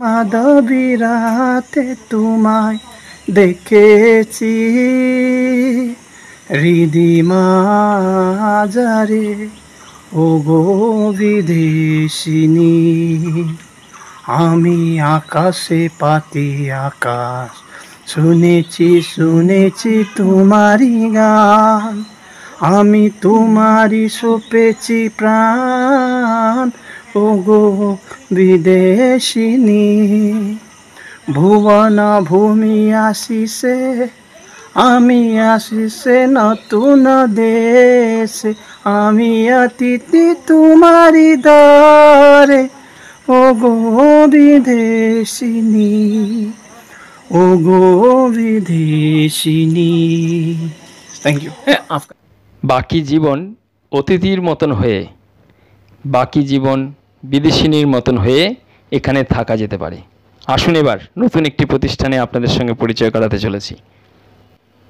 মাধবী রাতে তোমায় দেখেছি, হৃদিমা যারে ও গো বিদেশিনী। আমি আকাশে পাতি আকাশ, শুনেছি শুনেছি তোমারই গান। আমি তোমারই সপেছি প্রাণ, ও গো বিদেশিনী। ভুবন ভূমি আসিছে, আমি আসিছে নতুন দেশে। আমি অতিথি তোমারি দ্বারে, ও গো বিদেশিনী, ও গো বিদেশিনী। Thank you. বাকি জীবন অতিথির মতন হয়ে, বাকি জীবন বিদেশিনীর মতন হয়ে এখানে থাকা যেতে পারে। আসুন এবার নতুন একটি প্রতিষ্ঠানে আপনাদের সঙ্গে পরিচয় করাতে চলেছি।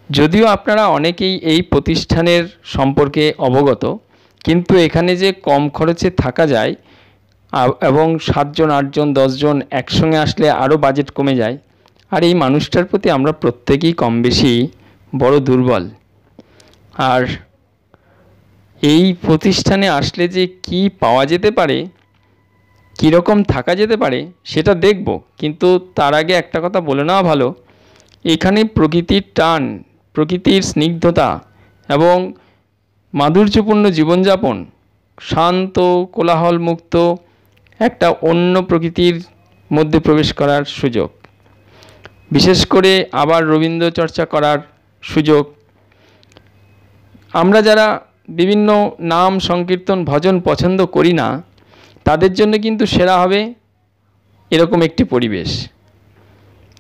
যদিও আপনারা অনেকেই এই প্রতিষ্ঠানের সম্পর্কে অবগত, কিন্তু এখানে যে কম খরচে থাকা যায় এবং 7 জন 8 জন 10 জন একসঙ্গে আসলে আরও বাজেট কমে যায়, আর এই মানুষটার প্রতি আমরা প্রত্যেকেই কম বেশি বড় দুর্বল। আর এই প্রতিষ্ঠানে আসলে যে কি পাওয়া যেতে পারে, কীরকম থাকা যেতে পারে সেটা দেখব, কিন্তু তার আগে একটা কথা বলে নেওয়া ভালো। এখানে প্রকৃতির টান, প্রকৃতির স্নিগ্ধতা এবং মাধুর্যপূর্ণ জীবনযাপন, শান্ত কোলাহল মুক্ত একটা অন্য প্রকৃতির মধ্যে প্রবেশ করার সুযোগ, বিশেষ করে আবার রবীন্দ্র চর্চা করার সুযোগ। আমরা যারা বিভিন্ন নাম সংকীর্তন ভজন পছন্দ করি না, তাদের জন্য কিন্তু সেরা হবে এরকম একটি পরিবেশ।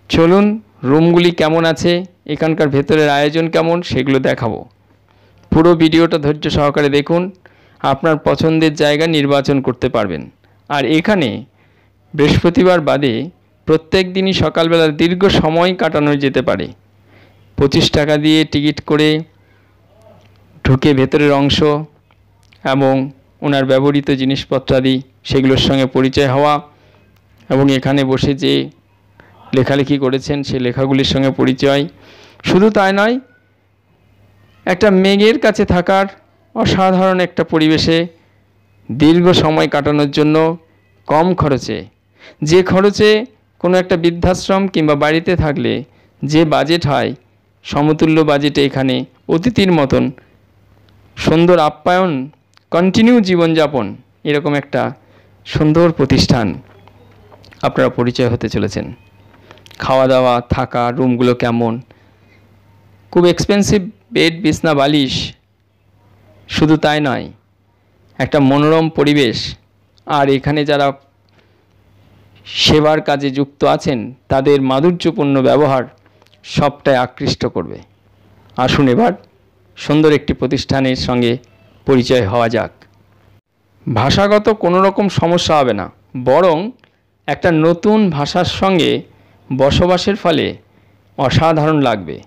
চলুন রুমগুলি কেমন আছে, এখানকার ভেতরের আয়োজন কেমন, সেগুলো দেখাবো। পুরো ভিডিওটা ধৈর্য সহকারে দেখুন, আপনার পছন্দের জায়গা নির্বাচন করতে পারবেন। আর এখানে বৃহস্পতিবার বাদে প্রত্যেক দিনই সকালবেলা দীর্ঘ সময় কাটানো যেতে পারে। 25 টাকা দিয়ে টিকিট করে ঢুকে ভেতরের অংশ এবং ওনার ব্যবহৃত জিনিসপত্রাদি সেগুলোর সঙ্গে পরিচয় হওয়া, এবং এখানে বসে যে লেখালেখি করেছেন সেই লেখাগুলির সঙ্গে পরিচয়। শুধু তাই নয়, একটা মেঘের কাছে থাকার অসাধারণ একটা পরিবেশে দীর্ঘ সময় কাটানোর জন্য কম খরচে, যে খরচে কোনো একটা বৃদ্ধাশ্রম কিংবা বাড়িতে থাকলে যে বাজেট হয়, সমতুল্য বাজেটে এখানে অতিথির মতন সুন্দর আপ্যায়ন, কন্টিনিউ জীবনযাপন, এরকম একটা সুন্দর প্রতিষ্ঠান আপনারা পরিচয় হতে চলেছেন। খাওয়া দাওয়া, থাকা, রুমগুলো কেমন, খুব এক্সপেন্সিভ বেড, বিছনা, বালিশ, শুধু তাই নয়, একটা মনোরম পরিবেশ। আর এখানে যারা সেবার কাজে যুক্ত আছেন তাদের মাধুর্যপূর্ণ ব্যবহার সবটাই আকৃষ্ট করবে। আসুন এবার সুন্দর একটি প্রতিষ্ঠানের সঙ্গে পরিচয় হওয়া যাক। ভাষাগত কোনো রকম সমস্যা হবে না, বরং একটা নতুন ভাষার সঙ্গে বসবাসের ফলে অসাধারণ লাগবে।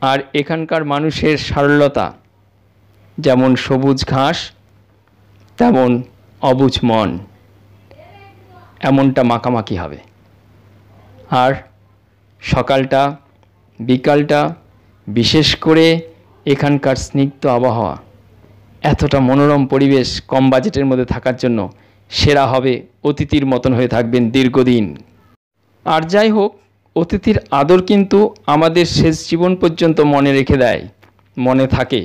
আর এখানকার মানুষের সরলতা, যেমন সবুজ ঘাস তেমন অবুঝ মন, এমনটা মাখামাখি হবে। আর সকালটা বিকালটা, বিশেষ করে এখানকার স্নিগ্ধ আবহাওয়া, এতটা মনোরম পরিবেশ কম বাজেটের মধ্যে থাকার জন্য সেরা হবে। অতিথির মতন হয়ে থাকবেন দীর্ঘদিন। আর যাই হোক, অতিথির আদর কিন্তু আমাদের শেষ জীবন পর্যন্ত মনে রেখে দেয়, মনে থাকে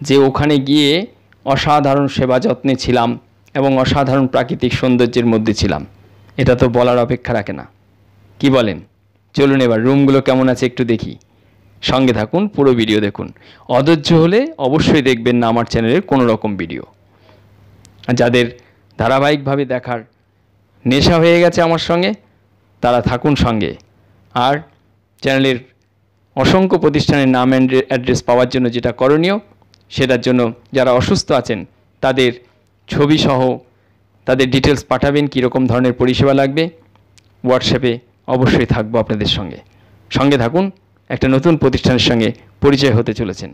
যে ওখানে গিয়ে অসাধারণ সেবা যত্নে ছিলাম এবং অসাধারণ প্রাকৃতিক সৌন্দর্যের মধ্যে ছিলাম। এটা তো বলার অপেক্ষা রাখে না, কি বলেন? চলুন এবার রুমগুলো কেমন আছে একটু দেখি। সঙ্গে থাকুন, পুরো ভিডিও দেখুন। অধৈর্য হলে অবশ্যই দেখবেন না আমার চ্যানেলের কোনো রকম ভিডিও। আর যাদের ধারাবাহিকভাবে দেখার নেশা হয়ে গেছে আমার সঙ্গে, তারা থাকুন সঙ্গে। আর চ্যানেলের অসংখ্য প্রতিষ্ঠানের নাম অ্যাড্রেস পাওয়ার জন্য যেটা করণীয়, সেটার জন্য যারা অসুস্থ আছেন তাদের ছবি সহ তাদের ডিটেলস পাঠাবেন, কীরকম ধরনের পরিষেবা লাগবে। হোয়াটসঅ্যাপে অবশ্যই থাকবো আপনাদের সঙ্গে। সঙ্গে থাকুন, একটা নতুন প্রতিষ্ঠানের সঙ্গে পরিচয় হতে চলেছেন,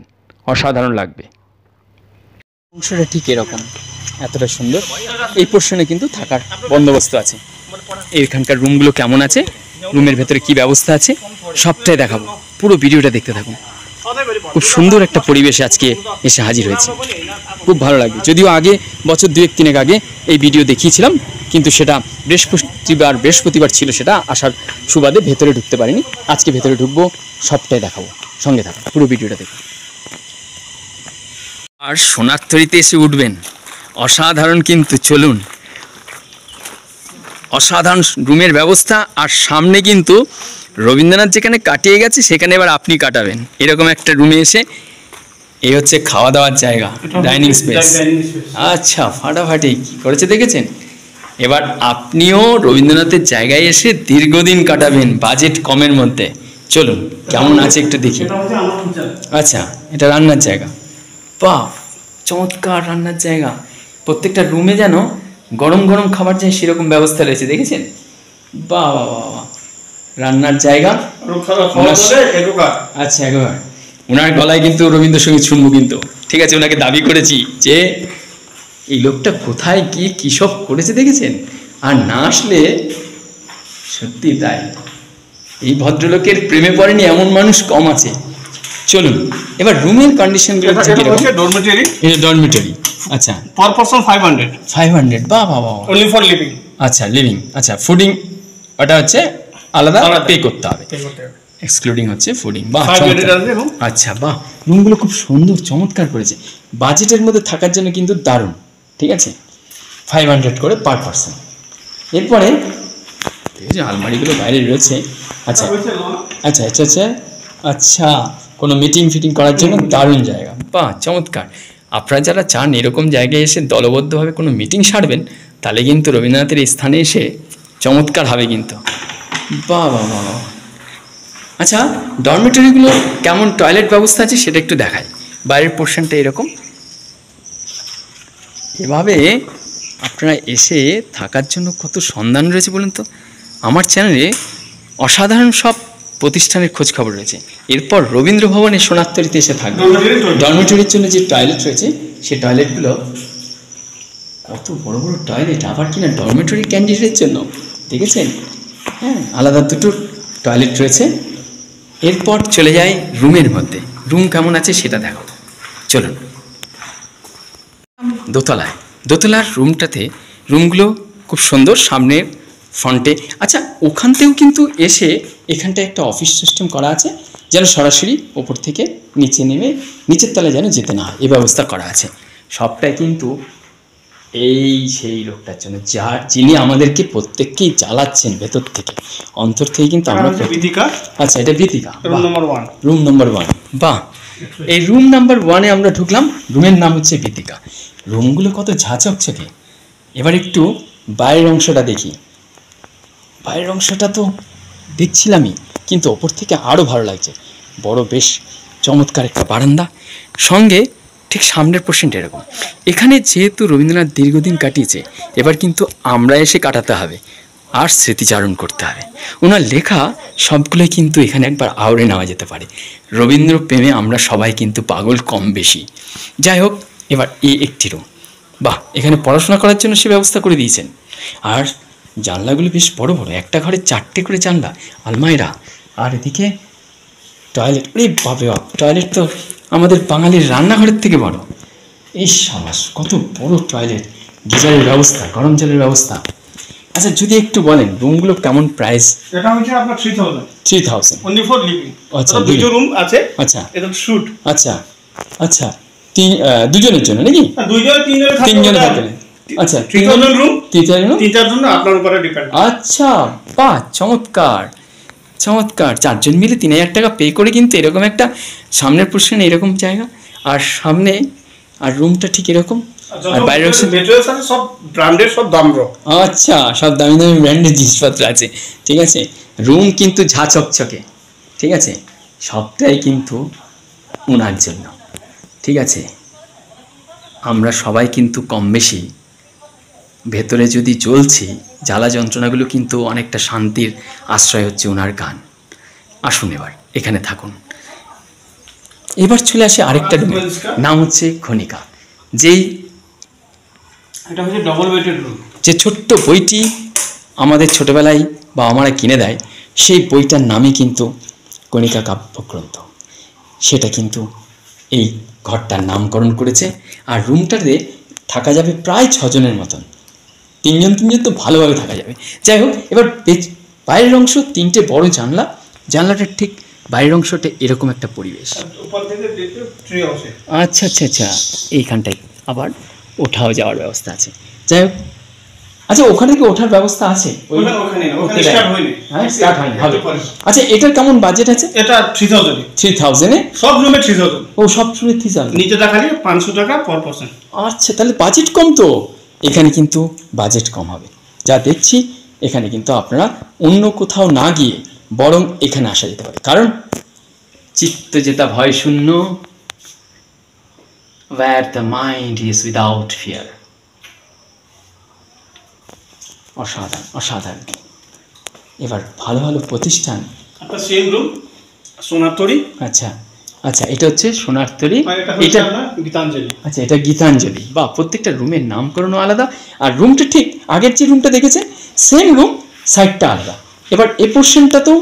অসাধারণ লাগবে। অংশটা ঠিক এরকম, এতটা সুন্দর। এই পোর্শনে কিন্তু থাকার বন্দোবস্ত আছে। এখানকার রুমগুলো কেমন আছে, রুমের ভেতরে কি ব্যবস্থা আছে সবটাই দেখাবো। পুরো ভিডিওটা দেখতে থাকুন। খুব সুন্দর একটা পরিবেশে আজকে এসে হাজির হয়েছে, খুব ভালো লাগবে। যদিও আগে বছর 2-3 আগে এই ভিডিও দেখিয়েছিলাম, কিন্তু সেটা বৃহস্পতিবার ছিল, সেটা আসার সুবাদে ভেতরে ঢুকতে পারিনি। আজকে ভেতরে ঢুকবো, সবটাই দেখাবো, সঙ্গে থাকুন, পুরো ভিডিওটা দেখুন। আর সোনারতরীতে এসে উঠবেন, অসাধারণ কিন্তু। চলুন, অসাধারণ রুমের ব্যবস্থা। আর সামনে কিন্তু রবীন্দ্রনাথ যেখানে কাটিয়ে গেছে সেখানে এবার আপনি কাটাবেন, এরকম একটা রুমে এসে। এই হচ্ছে খাওয়া দাওয়ার জায়গা, ডাইনিং স্পেস। আচ্ছা, ফাটাফাটি কি করেছে দেখেছেন। এবার আপনিও রবীন্দ্রনাথের জায়গায় এসে দীর্ঘদিন কাটাবেন বাজেট কমের মধ্যে। চলুন কেমন আছে একটু দেখি। আচ্ছা, এটা রান্নার জায়গা। বাহ, চমৎকার রান্নার জায়গা। প্রত্যেকটা রুমে যেন গরম গরম খাবার যায় সেরকম ব্যবস্থা রয়েছে, দেখেছেন। বাহ বাহ বাহ বাহ, রান্নার জায়গা। আচ্ছা, একবার ওনার গলায় কিন্তু রবীন্দ্রসঙ্গীত শুনবো কিন্তু, ঠিক আছে। ওনাকে দাবি করেছি যে এই লোকটা কোথায় গিয়ে কী সব করেছে দেখেছেন, আর না আসলে সত্যি তাই। এই ভদ্রলোকের প্রেমে পড়েনি এমন মানুষ কম আছে। চলুন এবার রুমের কন্ডিশনগুলো। ডরমিটরি। আচ্ছা, পার পারসন 500। বাহ বাহ বাহ, অনলি ফর লিভিং। আচ্ছা, লিভিং। আচ্ছা, ফুডিং ওটা হচ্ছে আলাদা পে করতে হবে, এক্সক্লুডিং হচ্ছে ফুডিং। বাহ, আচ্ছা, বাহ, রুমগুলো খুব সুন্দর চমৎকার করেছে। বাজেটের মধ্যে থাকার জন্য কিন্তু দারুণ, ঠিক আছে। 500 করে পার পারসন। এরপরে দেখেছি আলমারিগুলো বাইরে রয়েছে। আচ্ছা আচ্ছা আচ্ছা আচ্ছা আচ্ছা, কোনো মিটিং ফিটিং করার জন্য দারুণ জায়গা। বাহ, চমৎকার। আপনারা যারা চান এরকম জায়গায় এসে দলবদ্ধভাবে কোনো মিটিং সারবেন, তাহলে কিন্তু রবীন্দ্রনাথের এই স্থানে এসে চমৎকার হবে কিন্তু। বাহ বাহ বাহ। আচ্ছা, ডরমিটরিগুলো কেমন টয়লেট ব্যবস্থা আছে সেটা একটু দেখাই। বাইরের পোর্শনটা এরকম, এভাবে আপনারা এসে থাকার জন্য কত সন্ধান রয়েছে বলুন তো। আমার চ্যানেলে অসাধারণ সব প্রতিষ্ঠানের খোঁজ খবর রয়েছে। এরপর রবীন্দ্র ভবনে সোনারতরীতে এসে থাকবে। ডরমিটরির জন্য যে টয়লেট রয়েছে সেই টয়লেটগুলো কত বড় বড় টয়লেট, আবার কিনা ডরমিটরি ক্যান্ডিডেটের জন্য, দেখেছেন। হ্যাঁ, আলাদা দুটো টয়লেট রয়েছে। এরপর চলে যায় রুমের মধ্যে। রুম কেমন আছে সেটা দেখো, চলুন। দোতলার রুমটাতে, রুমগুলো খুব সুন্দর, সামনে ফ্রন্টে। আচ্ছা, ওখানতেও কিন্তু এসে এখানটায় একটা অফিস সিস্টেম করা আছে, যেন সরাসরি ওপর থেকে নিচে নেমে নিচের তলায় যেন যেতে না হয়, এই ব্যবস্থা করা আছে। সবটাই কিন্তু এই সেই লোকটার জন্য, যিনি আমাদেরকে প্রত্যেককেই জ্বালাচ্ছেন ভেতর থেকে, অন্তর থেকে কিন্তু আমরা। আচ্ছা, এটা বীতিকা, রুম নাম্বার 1। বাহ, এই রুম নাম্বার 1-এ আমরা ঢুকলাম। রুমের নাম হচ্ছে বীতিকা। রুমগুলো কত ঝাঁচকচকে। এবার একটু বাইরের অংশটা দেখি। বাইরের অংশটা তো দেখছিলামই, কিন্তু ওপর থেকে আরও ভালো লাগছে। বড় বেশ চমৎকার একটা বারান্দা, সঙ্গে ঠিক সামনের পোর্শনটা এরকম। এখানে যেহেতু রবীন্দ্রনাথ দীর্ঘদিন কাটিয়েছে, এবার কিন্তু আমরা এসে কাটাতে হবে আর স্মৃতিচারণ করতে হবে। ওনার লেখা সবগুলোই কিন্তু এখানে একবার আওড়ে নেওয়া যেতে পারে। রবীন্দ্র প্রেমে আমরা সবাই কিন্তু পাগল কম বেশি। যাই হোক, এবার এই একটি রুম। বাহ, এখানে পড়াশোনা করার জন্য সে ব্যবস্থা করে দিয়েছেন। আর জানলাগুলো বেশ বড় বড়, একটা ঘরে 4টে করে জানলা, আলমাইরা। আর এদিকে টয়লেট। আরে বাপরে বাপ, টয়লেট তো আমাদের বাঙালির রান্নাঘরের থেকে বড়। এই সাবাস, কত বড় টয়লেট, গিজারের ব্যবস্থা, গরম জলের ব্যবস্থা। আচ্ছা, যদি একটু বলেন রুমগুলো কেমন প্রাইস? এটা হচ্ছে আপনার 3000 অনলি ফর লিভিং। আচ্ছা, দুটো রুম আছে। আচ্ছা, এটা শুট। আচ্ছা আচ্ছা, দুজনের জন্য নাকি? তিনজনে থাকবেন। আচ্ছা, 3000 রুম, 3000 জন্য আপনার উপরে ডিপেন্ড। আচ্ছা, বাহ, চমৎকার চমৎকার। 4 জন মিলে 3000 টাকা পে করে কিন্তু এরকম একটা সামনের পোর্শনে এরকম জায়গা, আর সামনে আর রুমটা ঠিক এরকম। আর বাইরের সব ব্র্যান্ডের, সব দাম। আচ্ছা, সব দামি দামি ব্র্যান্ডের জিনিসপত্র আছে, ঠিক আছে। রুম কিন্তু ঝা চকচকে, ঠিক আছে। সবটাই কিন্তু ওনার জন্য, ঠিক আছে। আমরা সবাই কিন্তু কম বেশি ভেতরে যদি জ্বলছি, জ্বালা যন্ত্রণাগুলো কিন্তু অনেকটা শান্তির আশ্রয় হচ্ছে ওনার গান। আসুন এবার এখানে থাকুন। এবার চলে আসে আরেকটা রুম, নাম হচ্ছে খনিকা। যেই এটা হচ্ছে ডবল বেডেড রুম। যে ছোট্ট বইটি আমাদের ছোটবেলায় বাবা মারা কিনে দেয়, সেই বইটার নামই কিন্তু কণিকা কাব্যগ্রন্থ। সেটা কিন্তু এই ঘরটার নামকরণ করেছে। আর রুমটাতে থাকা যাবে প্রায় 6 জনের মতন, 3জন তো ভালোভাবে থাকা যাবে। যাই হোক, এবার বাইরের অংশ 3টে বড় জানলা, জানলাটার ঠিক বাইরের অংশটা এরকম একটা পরিবেশ। উপর থেকে ট্রি আছে। আচ্ছা আচ্ছা আচ্ছা, এইখানটায় আবার ওঠাও যাওয়ার ব্যবস্থা আছে। যাই হোক, আচ্ছা ওখানে কি ওঠার ব্যবস্থা আছে? ওখানে স্টার্ট হয়নি। হ্যাঁ, স্টার্ট হয়নি, হবে। আচ্ছা, এটার কেমন বাজেট আছে? এটা 3000 3000-এ সব রুমে 3000। ও, সব শুনে 3000? নিচেটা খালি 500 টাকা পার পারসন। আচ্ছা, তাহলে বাজেট কম তো। এখানে কিন্তু বাজেট কম হবে, যা দেখছি। এখানে কিন্তু আপনারা অন্য কোথাও না গিয়ে বরং এখানে আসা যেতে পারে, কারণ চিত্ত যেটা ভয় শূন্য, where the mind is without fear। অসাধারণ অসাধারণ। এবার ভালো ভালো প্রতিষ্ঠান। একটা সেম রুম, সোনার তরী। আচ্ছা আচ্ছা, এটা হচ্ছে সোনার তরী, এটা গীতাঞ্জলি। আচ্ছা, এটা গীতাঞ্জলি। বা প্রত্যেকটা রুমের নামকরণও আলাদা। আর রুমটা ঠিক আগের যে রুমটা দেখেছেন সেম রুম, সাইডটা আলাদা। এবার এ পোর্শনটাতেও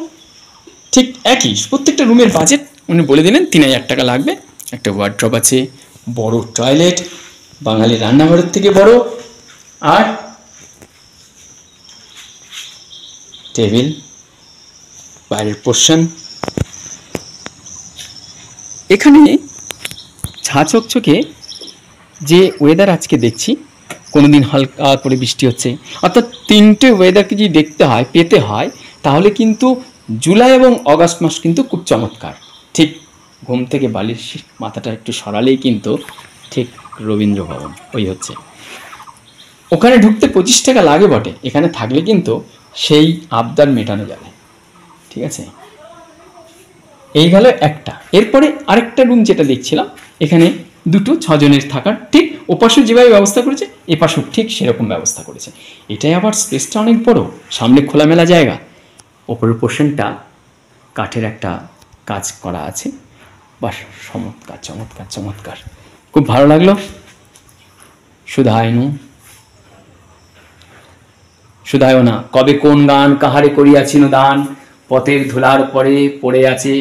ঠিক একই। প্রত্যেকটা রুমের বাজেট উনি বলে দিলেন 3000 টাকা লাগবে। একটা ওয়ার্ড্রপ আছে, বড় টয়লেট, বাঙালি রান্নাঘরের থেকে বড়, আর টেবিল, বাইরের পোর্শন। এখানে ঝাঁচকচকে যে ওয়েদার আজকে দেখছি, কোনোদিন হালকা করে বৃষ্টি হচ্ছে, অর্থাৎ 3টে ওয়েদারকে যদি পেতে হয়, তাহলে কিন্তু জুলাই এবং অগাস্ট মাস কিন্তু খুব চমৎকার। ঠিক ঘুম থেকে বালির মাথাটা একটু সরালেই কিন্তু ঠিক রবীন্দ্র ভবন ওই হচ্ছে। ওখানে ঢুকতে 25 টাকা লাগে বটে, এখানে থাকলে কিন্তু সেই আবদার মেটানো যাবে। ঠিক আছে, এই গেল একটা। এরপরে আরেকটা রুম যেটা দেখছিলাম, এখানে 6 জনের থাকার, ঠিক ওপাশে যেভাবে ব্যবস্থা করেছে এপাশেও ঠিক সেরকম ব্যবস্থা করেছে। এটাই আবার স্পেসটা অনেক বড়, সামনে খোলামেলা জায়গা। ওপরের পোর্শনটা কাঠের একটা কাজ করা আছে। বাস, চমৎকার চমৎকার চমৎকার, খুব ভালো লাগলো। শুধায়ও না কবে কোন গান কাহারে করিয়াছিল দান, পথের ধুলার পরে পড়ে আছে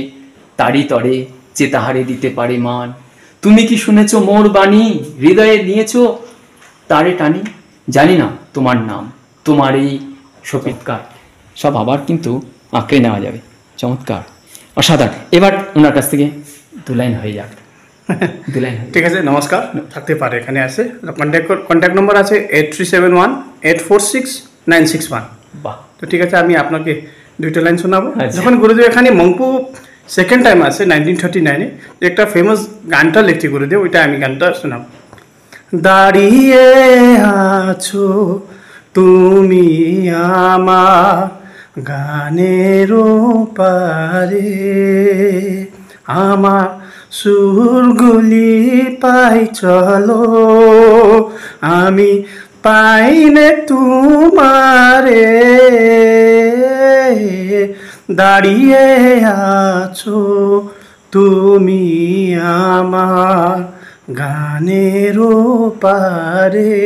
তারি তরে, যে তাহারে দিতে পারে মান। তুমি কি শুনেছ মোর বাণী, হৃদয়ে নিয়েছ তারে টানি, জানি না তোমার নাম, তোমার এই সপিৎকার। সব আবার কিন্তু আঁকড়ে নেওয়া যাবে। চমৎকার, অসাধারণ। এবার ওনার কাছ থেকে 2 লাইন হয়ে যাক। 2 লাইন। ঠিক আছে, নমস্কার। থাকতে পারে এখানে আছে। কন্ট্যাক্ট নম্বর আছে 8371846961। বাহ, তো ঠিক আছে, আমি আপনাকে 2টা লাইন শোনাবো। আচ্ছা। যখন গুরুদেব এখানে মংপু সেকেন্ড টাইম আসে 1939-এ, একটা ফেমাস গানটা লিখতে গুরুদেব, ওইটা আমি গানটা শোনাবো। দাঁড়িয়ে আছো তুমি আমার গানের পারে, আমার সুরগুলি পাই চলো, আমি পাইনে তোমারে। দাঁড়িয়ে আছো তুমি আমার গানের পারে,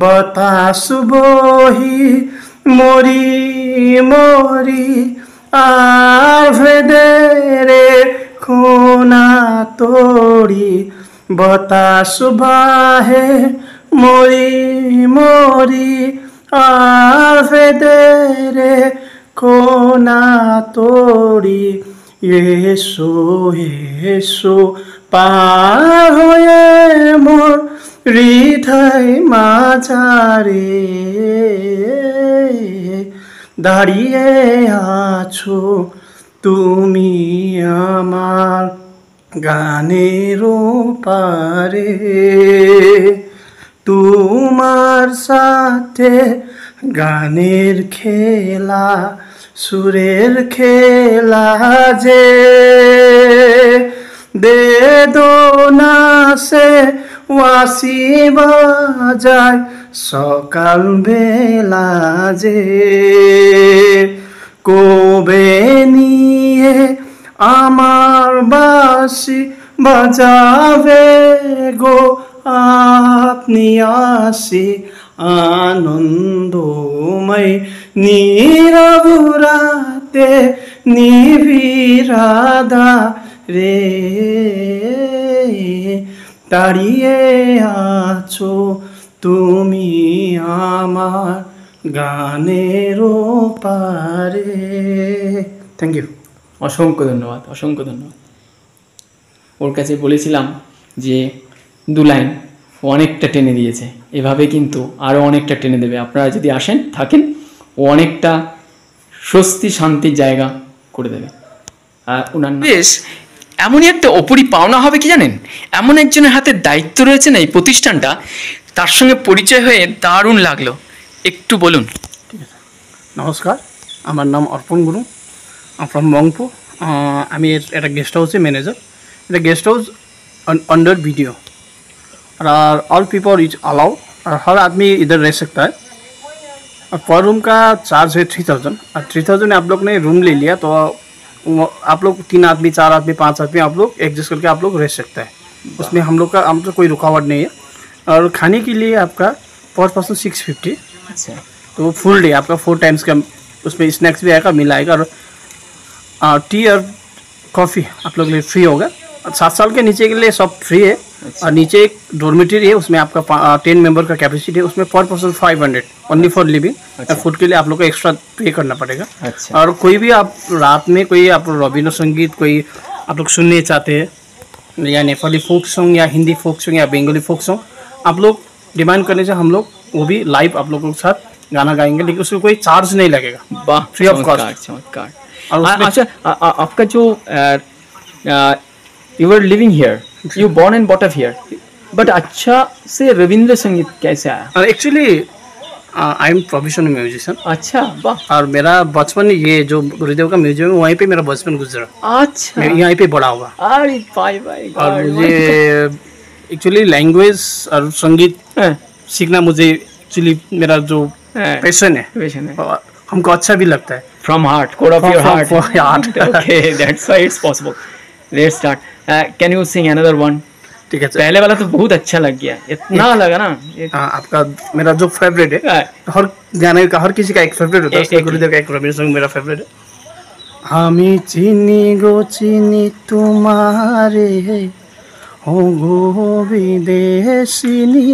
বাতাস বহি মরি মরি আর ভেদরে কোনা তোড়ি, বাতাস বাহে মরি মরি আর ভেদরে কোনা তোড়ি, এসো এসো পার হয়ে মোর হৃদয় মাঝারে, দাঁড়িয়ে আছো তুমি আমার গানের পারে। তোমার সাথে গানের খেলা, সুরের খেলা যে বেদনা সে ওয়াসি বাজায় সকাল বেলা যে, কবে নিয়ে আমার বাঁশি বাজাবে গো আপনি আসি, আনন্দময় নীরব রাতে নিবিরাদা রে দাঁড়িয়ে আছো তুমি আমার গানের পারে। Thank you. অসংখ্য ধন্যবাদ, অসংখ্য ধন্যবাদ। ওর কাছে বলেছিলাম যে 2 লাইন, ও অনেকটা টেনে দিয়েছে। এভাবে কিন্তু আরও অনেকটা টেনে দেবে। আপনারা যদি আসেন থাকেন, ও অনেকটা স্বস্তি শান্তির জায়গা করে দেবে। আর ওনার বেশ এমনই একটা অপরি পাওনা হবে কি জানেন, এমন একজনের হাতে দায়িত্ব রয়েছে না এই প্রতিষ্ঠানটা, তার সঙ্গে পরিচয় হয়ে দারুণ লাগলো। একটু বলুন। নমস্কার, আমার নাম অর্পণ গুরু, ফ্রম মংপু। আমি একটা গেস্ট হাউসে ম্যানেজার। এটা गेस्ट हाउस अंडर वीडियो और ऑल पीपल इज अलाउ और हर आदमी इधर रह सकता है। और पर रूम का चार्ज है 3000 और 3000 में आप लोग ने रूम ले लिया तो आप लोग 3 आदमी 4 आदमी 5 आदमी आप लोग एडजस्ट करके आप लोग रह सकते हैं। उसमें हम लोग कोई रुकावट नहीं है। और खाने के लिए आपका पर पर्सन 650। अच्छा, तो फुल डे आपका 4 टाइम्स का उसमें स्नैक्स भी आएगा, मिल आएगा। और टी और कॉफ़ी आप लोग के लिए फ्री होगा। 7 साल के नीचे के लिए सब फ्री है। और नीचे एक डॉर्मेटरी है, उसमें आपका 10 मेंबर का कैपेसिटी है। उसमें पर पर्सन 500 ओनली फॉर लिविंग। और फूड के लिए आप लोग को एक्स्ट्रा पे करना पड़ेगा। अच्छा। और कोई भी आप रात में कोई आप रवीन्द्र संगीत कोई आप लोग सुनने चाहते हैं या नेपाली फोक सॉन्ग या हिंदी फोक सॉन्ग या बंगाली फोक सॉन्ग आप लोग डिमांड करने से हम लोग वो भी लाइव आप लोगों के साथ गाना गाएंगे, लेकिन उसमें कोई चार्ज नहीं लगेगा। वाह, फ्री ऑफ कॉस्ट। चमत्कार। और अच्छा, आपका जो you are living here, you born and bought up here, but अच्छा से रविंद्र संगीत कैसे आया? Actually I am professional musician. अच्छा, वाह। और मेरा बचपन ये जो गुरुदेव का म्यूजियम है वहीं पे मेरा बचपन गुजरा। अच्छा, मैं यहीं पे बड़ा हुआ। अरे भाई भाई। और मुझे एक्चुअली लैंग्वेज और संगीत सीखना मुझे एक्चुअली मेरा जो पैशन है हमको अच्छा भी लगता है। From heart, core of your heart. heart. Okay, that's why it's possible. Let's start. Can you sing another one? ठीक है। पहले वाला तो बहुत अच्छा लग गया, इतना लगा ना। आपका मेरा जो फेवरेट है, हर गाने का हर किसी का एक फेवरेट होता है। गुरुदेव का एक रविंद्र सॉन्ग मेरा फेवरेट है। আমি চিনি গো চিনি তোমারে ও গো বিদেশিনী,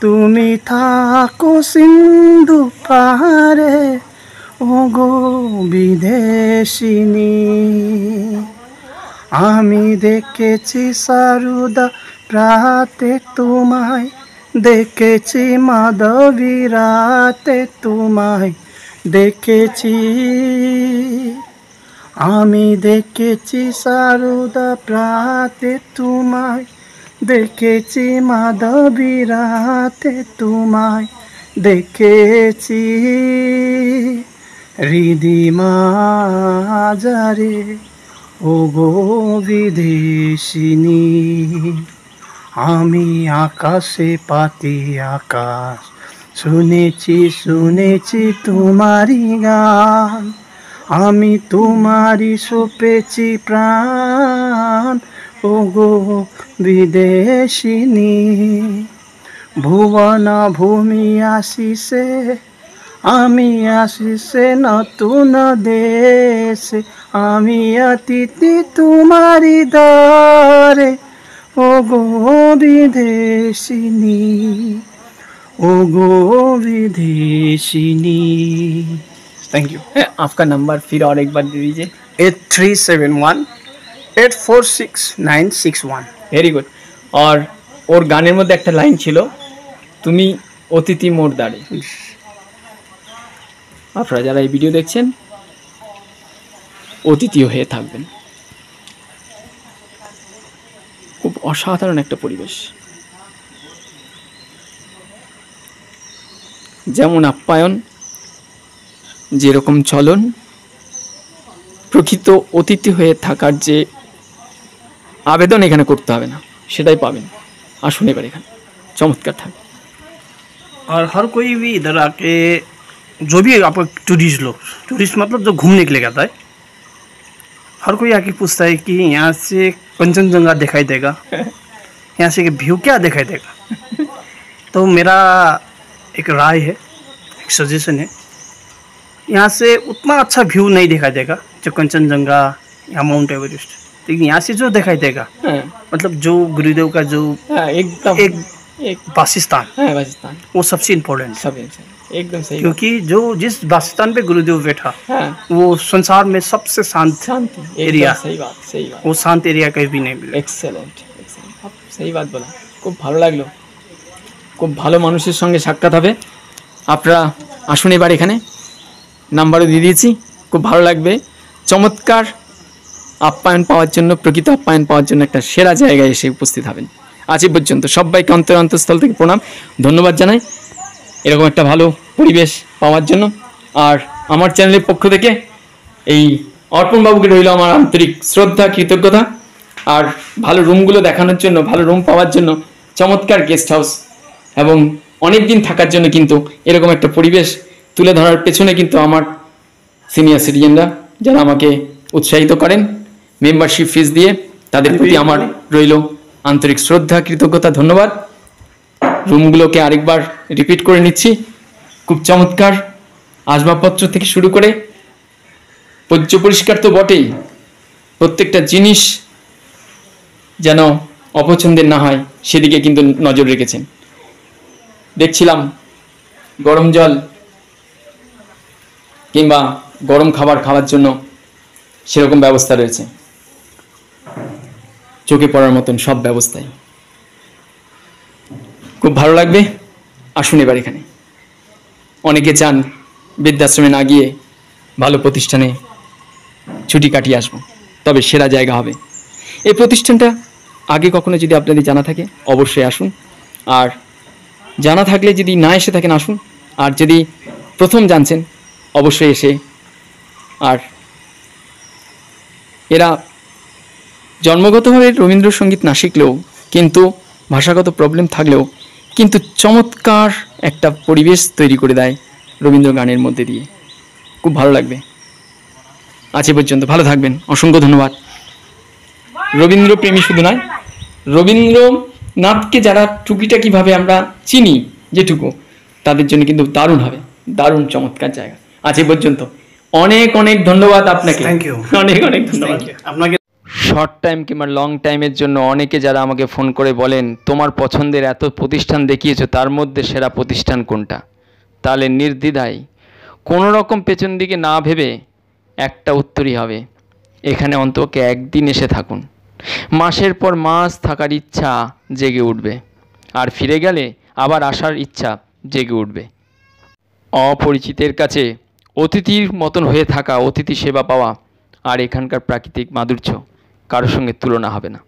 তুমি থাকো সিন্ধু পারে ও গো বিদেশিনী। আমি দেখেছি সারদা রাতে তোমায়, দেখেছি মাধবী রাতে তোমায় দেখেছি। আমি দেখেছি সারদা রাতে তোমায়, দেখেছি মাধবী রাতে তোমায় দেখেছি। হৃদিমা যারে ও গো বিদেশিনী, আমি আকাশে পাতি আকাশ শুনেছি শুনেছি তোমারি গান। আমি তোমারি সপেছি প্রাণ ও গো বিদেশিনী। ভুবন ভূমি আসিছে আমি আসিছে নতুন দেশে, আমি অতিথি তোমারি দরে ও গো বিদেশিনী ओ गो विदेशिनी। Thank you. आपका नंबर फिर और एक बार दे दीजिए। 8371-846-961। Very good. और ওর গানের মধ্যে একটা লাইন ছিল, তুমি অতিথি মোর দ্বারে। আপনারা যারা এই ভিডিও দেখছেন অতিথি হয়ে থাকবেন। খুব অসাধারণ একটা পরিবেশ, যেমন আপ্যায়ন, যেরকম চলন, প্রকৃত অতিথি হয়ে থাকার যে আবেদন এখানে করতে হবে না, সেটাই পাবেন। আসুন এবার এখানে চমৎকার থাকবে। और हर कोई भी इधर आके जो भी आप टूरिस्ट मतलब जो घूमने के लिए आता है, हर कोई आके पूछता है कि यहाँ से कंचनजंगा दिखाई देगा, यहाँ से व्यू क्या दिखाई देगा। तो मेरा एक राय है, एक सजेशन है, यहाँ से उतना अच्छा व्यू नहीं दिखाई देगा जो कंचनजंगा या माउंट एवरेस्ट, लेकिन यहाँ से जो दिखाई देगा हाँ मतलब जो गुरुदेव का जो हाँ एकदम एक एक वासस्थान, हाँ राजस्थान वो सबसे इम्पोर्टेंट है। सब एकदम सही बात। क्योंकि जो जिस वासस्थान पे गुरुदेव बैठा हाँ वो संसार में सबसे शांत शांति एकदम एरिया, सही बात वो शांत एरिया कहीं भी नहीं मिले। এক্সেলেন্ট এক্সেলেন্ট সেই বাত বলা খুব ভালো লাগলো খুব ভালো মানুষের সঙ্গে সাক্ষাৎ হবে আপনারা আসুন এবার এখানে নাম্বারও দিয়ে দিয়েছি খুব ভালো লাগবে চমৎকার আপ্যায়ন পাওয়ার জন্য প্রকৃত আপ্যায়ন পাওয়ার জন্য একটা সেরা জায়গায় এসে উপস্থিত হবেন আজ এই পর্যন্ত সবাইকে অন্তঃস্থল থেকে প্রণাম ধন্যবাদ জানাই এরকম একটা ভালো পরিবেশ পাওয়ার জন্য আর আমার চ্যানেলের পক্ষ থেকে এই অর্পণ বাবুকে রইল আমার আন্তরিক শ্রদ্ধা কৃতজ্ঞতা আর ভালো রুমগুলো দেখানোর জন্য ভালো রুম পাওয়ার জন্য চমৎকার গেস্ট হাউস এবং অনেক দিন থাকার জন্য কিন্তু এরকম একটা পরিবেশ তুলে ধরার পেছনে কিন্তু আমার সিনিয়র সিটিজেনরা যারা আমাকে উৎসাহিত করেন মেম্বারশিপ ফিস দিয়ে তাদের প্রতি আমার রইল আন্তরিক শ্রদ্ধা কৃতজ্ঞতা ধন্যবাদ রুমগুলোকে আরেকবার রিপিট করে নিচ্ছি খুব চমৎকার আসবাবপত্র থেকে শুরু করে পরিষ্কার তো বটেই প্রত্যেকটা জিনিস যেন অপছন্দের না হয় সেদিকে কিন্তু নজর রেখেছেন দেখছিলাম গরম জল কিংবা গরম খাবার খাওয়ার জন্য সেরকম ব্যবস্থা রয়েছে চোখে পড়ার মতন সব ব্যবস্থাই খুব ভালো লাগবে আসুন এবার এখানে অনেকে চান বৃদ্ধাশ্রমে না গিয়ে ভালো প্রতিষ্ঠানে ছুটি কাটিয়ে আসবো তবে সেরা জায়গা হবে এই প্রতিষ্ঠানটা আগে কখনো যদি আপনাদের জানা থাকে অবশ্যই আসুন আর জানা থাকলে যদি না এসে থাকেন আসুন আর যদি প্রথম জানছেন অবশ্যই এসে আর এরা জন্মগতভাবে রবীন্দ্রসঙ্গীত না শিখলেও কিন্তু ভাষাগত প্রবলেম থাকলেও কিন্তু চমৎকার একটা পরিবেশ তৈরি করে দেয় রবীন্দ্র গানের মধ্যে দিয়ে খুব ভালো লাগবে আজ এ পর্যন্ত ভালো থাকবেন অসংখ্য ধন্যবাদ রবীন্দ্র প্রেমী শুধু নয় রবীন্দ্রনাথকে যারা টুকিটাকিভাবে আমরা চিনি যেটুকু তাদের জন্য কিন্তু দারুণ হবে দারুণ চমৎকার জায়গা আজ এ পর্যন্ত অনেক অনেক ধন্যবাদ আপনাকে থ্যাংক ইউ, অনেক অনেক ধন্যবাদ আপনাকে। শর্ট টাইম কিংবা লং টাইমের জন্য অনেকে যারা আমাকে ফোন করে বলেন তোমার পছন্দের এত প্রতিষ্ঠান দেখিয়েছো তার মধ্যে সেরা প্রতিষ্ঠান কোনটা, তাহলে নির্দ্বিধায় কোনো রকম পেছন দিকে না ভেবে একটা উত্তরই হবে এখানে অন্তত একদিন এসে থাকুন মাসের পর মাস থাকার ইচ্ছা জেগে উঠবে আর ফিরে গেলে আবার আসার ইচ্ছা জেগে উঠবে অপরিচিতের কাছে অতিথির মতন হয়ে থাকা অতিথি সেবা পাওয়া আর এখানকার প্রাকৃতিক মাধুর্য কারোর সঙ্গে তুলনা হবে না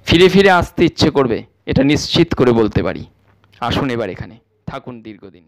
ফিরে ফিরে আসতে ইচ্ছে করবে এটা নিশ্চিত করে বলতে পারি আসুন এবার এখানে থাকুন দীর্ঘদিন।